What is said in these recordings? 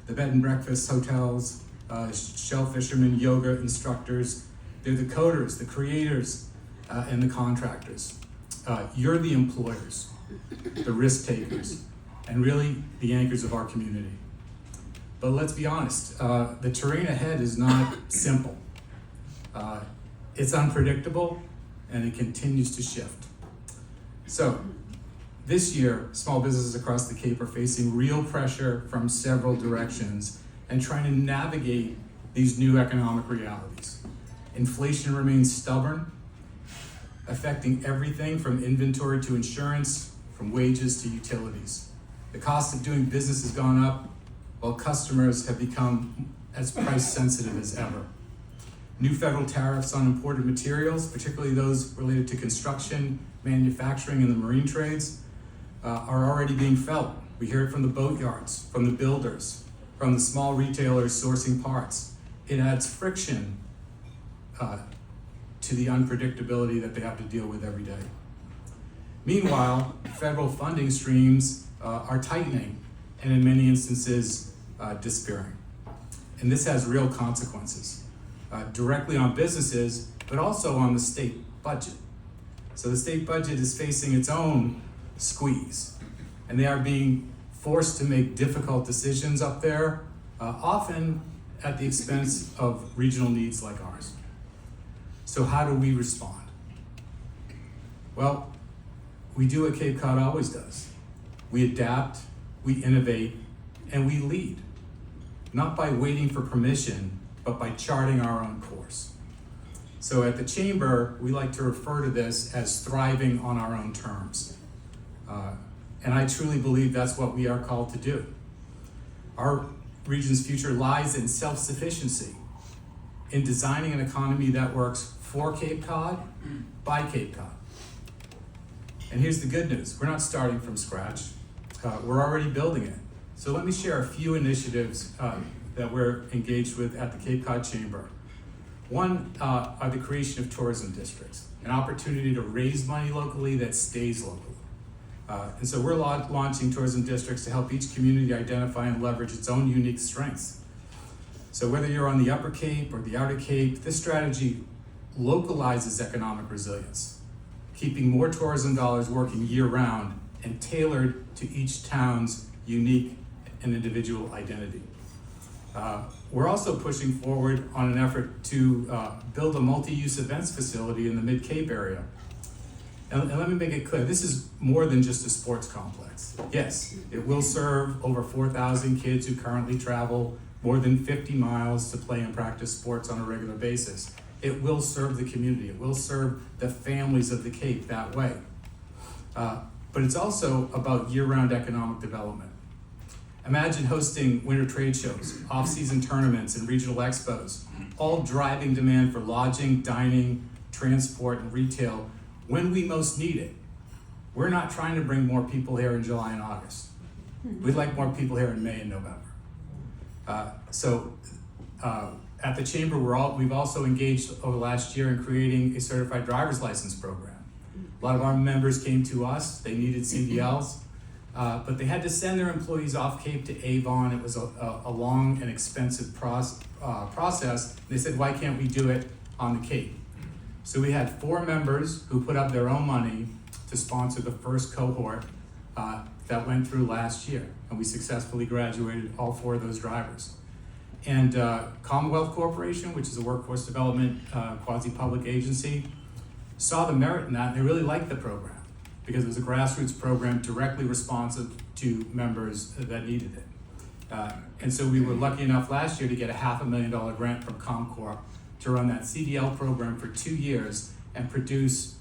the bed and breakfast hotels, shell fishermen, yoga instructors. They're the coders, the creators, and the contractors. You're the employers, the risk takers, and really the anchors of our community. But let's be honest, the terrain ahead is not simple. It's unpredictable, and it continues to shift. So, this year, small businesses across the Cape are facing real pressure from several directions and trying to navigate these new economic realities. Inflation remains stubborn, affecting everything from inventory to insurance, from wages to utilities. The cost of doing business has gone up, while customers have become as price sensitive as ever. New federal tariffs on imported materials, particularly those related to construction, manufacturing, and the marine trades, are already being felt. We hear it from the boatyards, from the builders, from the small retailers sourcing parts. It adds friction to the unpredictability that they have to deal with every day. Meanwhile, federal funding streams are tightening and in many instances disappearing. And this has real consequences, directly on businesses, but also on the state budget. So the state budget is facing its own squeeze, and they are being forced to make difficult decisions up there, often at the expense of regional needs like ours. So how do we respond? Well, we do what Cape Cod always does. We adapt, we innovate, and we lead, not by waiting for permission, but by charting our own course. So at the Chamber, we like to refer to this as thriving on our own terms. And I truly believe that's what we are called to do. Our region's future lies in self-sufficiency, in designing an economy that works for Cape Cod, by Cape Cod. And here's the good news. We're not starting from scratch. We're already building it. So let me share a few initiatives that we're engaged with at the Cape Cod Chamber. One are the creation of tourism districts, an opportunity to raise money locally that stays local. And so we're launching tourism districts to help each community identify and leverage its own unique strengths. So whether you're on the Upper Cape or the Outer Cape, this strategy localizes economic resilience, keeping more tourism dollars working year-round and tailored to each town's unique and individual identity. We're also pushing forward on an effort to build a multi-use events facility in the Mid-Cape area. And let me make it clear, this is more than just a sports complex. Yes, it will serve over 4,000 kids who currently travel more than 50 miles to play and practice sports on a regular basis. It will serve the community. It will serve the families of the Cape that way. But it's also about year-round economic development. Imagine hosting winter trade shows, off-season tournaments, and regional expos, all driving demand for lodging, dining, transport, and retail when we most need it. We're not trying to bring more people here in July and August. We'd like more people here in May and November. At the Chamber, we've also engaged over the last year in creating a certified driver's license program. A lot of our members came to us, they needed CDLs, but they had to send their employees off Cape to Avon. It was a long and expensive process. They said, why can't we do it on the Cape? So we had 4 members who put up their own money to sponsor the first cohort that went through last year, and we successfully graduated all 4 of those drivers. And Commonwealth Corporation, which is a workforce development quasi-public agency, saw the merit in that, and they really liked the program because it was a grassroots program directly responsive to members that needed it. And so we were lucky enough last year to get a $500,000 grant from ComCorp to run that CDL program for 2 years and produce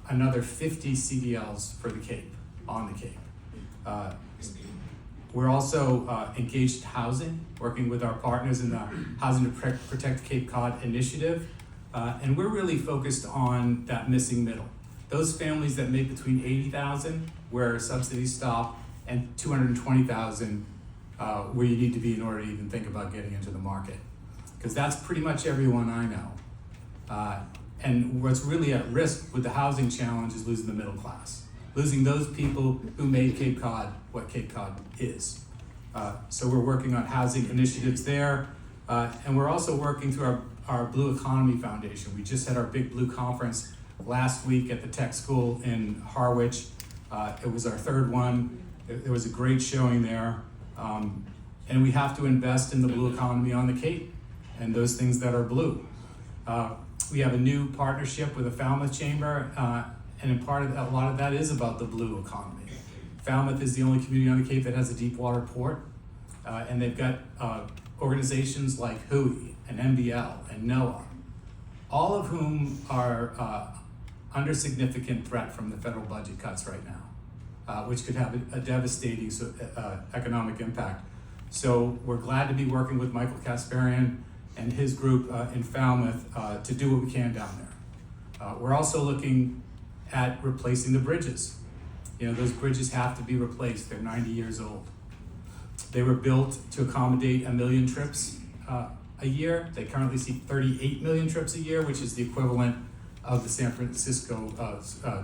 another 50 CDLs for the Cape, on the Cape. We're also engaged in housing, working with our partners in the Housing to Protect Cape Cod initiative. And we're really focused on that missing middle. Those families that make between $80,000, where subsidies stop, and $220,000, where you need to be in order to even think about getting into the market. Because that's pretty much everyone I know. And what's really at risk with the housing challenge is losing the middle class. Losing those people who made Cape Cod what Cape Cod is. So we're working on housing initiatives there. And we're also working through our Blue Economy Foundation. We just had our big Blue Conference last week at the tech school in Harwich. It was our third one. It was a great showing there. And we have to invest in the blue economy on the Cape and those things that are blue. We have a new partnership with the Falmouth Chamber, and in part a lot of that is about the blue economy. Falmouth is the only community on the Cape that has a deep water port, and they've got organizations like WHOI and MBL and NOAA, all of whom are under significant threat from the federal budget cuts right now, which could have a devastating economic impact. So we're glad to be working with Michael Kasparian and his group in Falmouth to do what we can down there. We're also looking at replacing the bridges. You know, those bridges have to be replaced. They're 90 years old. They were built to accommodate 1 million trips a year. They currently see 38 million trips a year, which is the equivalent of the San Francisco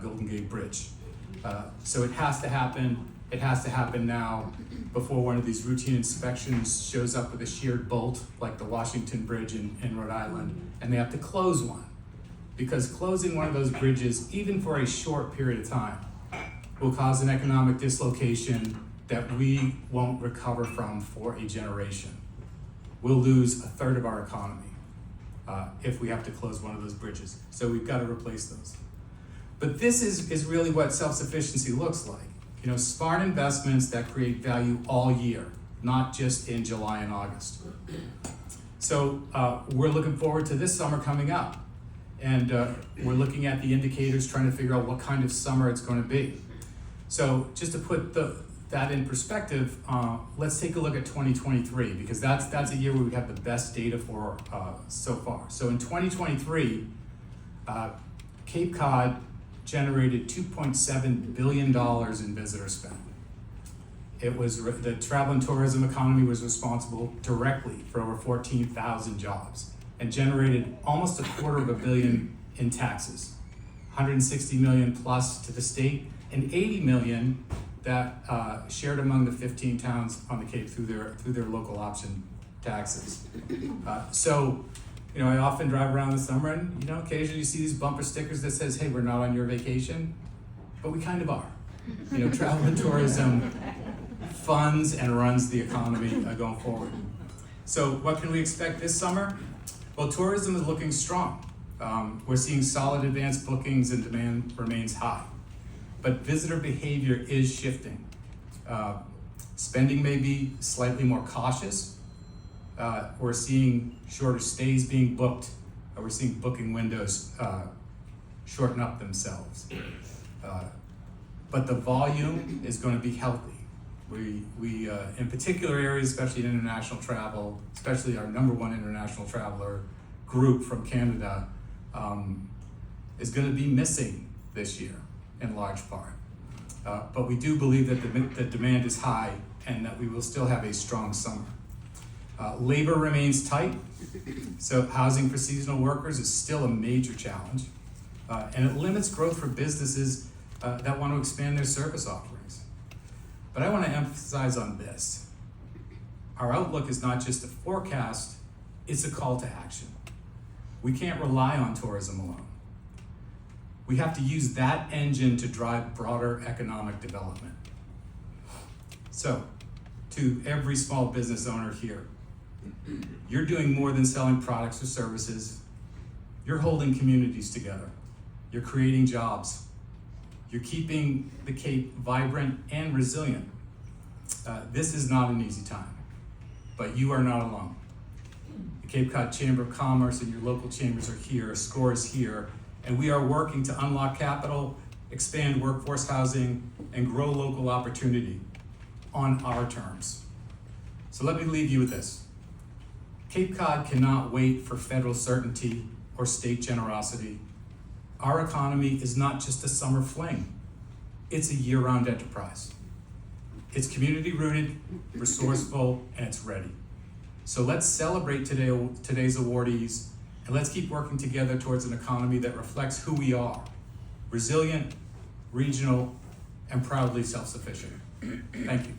Golden Gate Bridge. So it has to happen. It has to happen now before one of these routine inspections shows up with a sheared bolt, like the Washington Bridge in Rhode Island, and they have to close one. Because closing one of those bridges, even for a short period of time, will cause an economic dislocation that we won't recover from for a generation. We'll lose a third of our economy if we have to close one of those bridges. So we've got to replace those. But this is really what self-sufficiency looks like. You know, smart investments that create value all year, not just in July and August. So we're looking forward to this summer coming up. And we're looking at the indicators, trying to figure out what kind of summer it's going to be. So just to put that in perspective, let's take a look at 2023, because that's a year where we have the best data for so far. So in 2023, Cape Cod generated $2.7 billion in visitor spend. It was the travel and tourism economy was responsible directly for over 14,000 jobs and generated almost $250 million in taxes, 160 million plus to the state, and 80 million that shared among the 15 towns on the Cape through their local option taxes. So, you know, I often drive around in the summer and, you know, occasionally you see these bumper stickers that says, hey, we're not on your vacation, but we kind of are. You know, travel and tourism funds and runs the economy going forward. So what can we expect this summer? Well, tourism is looking strong. We're seeing solid advanced bookings and demand remains high. But visitor behavior is shifting. Spending may be slightly more cautious. We're seeing shorter stays being booked. We're seeing booking windows shorten up themselves. But the volume is going to be healthy. We in particular areas, especially in international travel, especially our #1 international traveler group from Canada, is going to be missing this year in large part. But we do believe that the demand is high and that we will still have a strong summer. Labor remains tight, so housing for seasonal workers is still a major challenge, and it limits growth for businesses that want to expand their service offerings. But I want to emphasize on this. Our outlook is not just a forecast, it's a call to action. We can't rely on tourism alone. We have to use that engine to drive broader economic development. So, to every small business owner here, you're doing more than selling products or services. You're holding communities together. You're creating jobs. You're keeping the Cape vibrant and resilient. This is not an easy time, but you are not alone. The Cape Cod Chamber of Commerce and your local chambers are here, SCORE is here, and we are working to unlock capital, expand workforce housing, and grow local opportunity on our terms. So let me leave you with this. Cape Cod cannot wait for federal certainty or state generosity. Our economy is not just a summer fling. It's a year-round enterprise. It's community-rooted, resourceful, and it's ready. So let's celebrate today's awardees, and let's keep working together towards an economy that reflects who we are: resilient, regional, and proudly self-sufficient. Thank you.